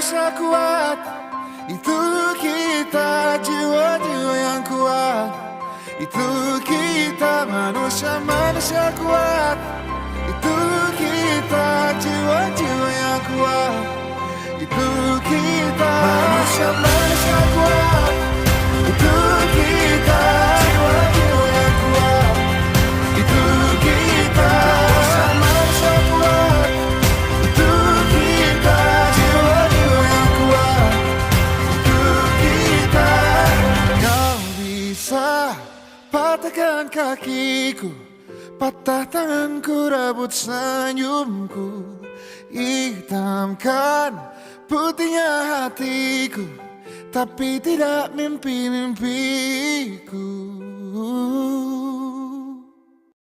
manusia kuat, itu kita jiwa-jiwa yang kuat. Itu kita manusia kuat, itu kita jiwa-jiwa yang kuat. Itu kita manusia kuat, itu kita jiwa-jiwa yang kuat. Itu kita manusia kuat, itu kita jiwa-jiwa yang kuat. Itu kita. Kau bisa patahkan kakiku, patah tanganku, rabut senyumku, hitamkan putihnya hatiku, tapi tidak mimpi-mimpiku.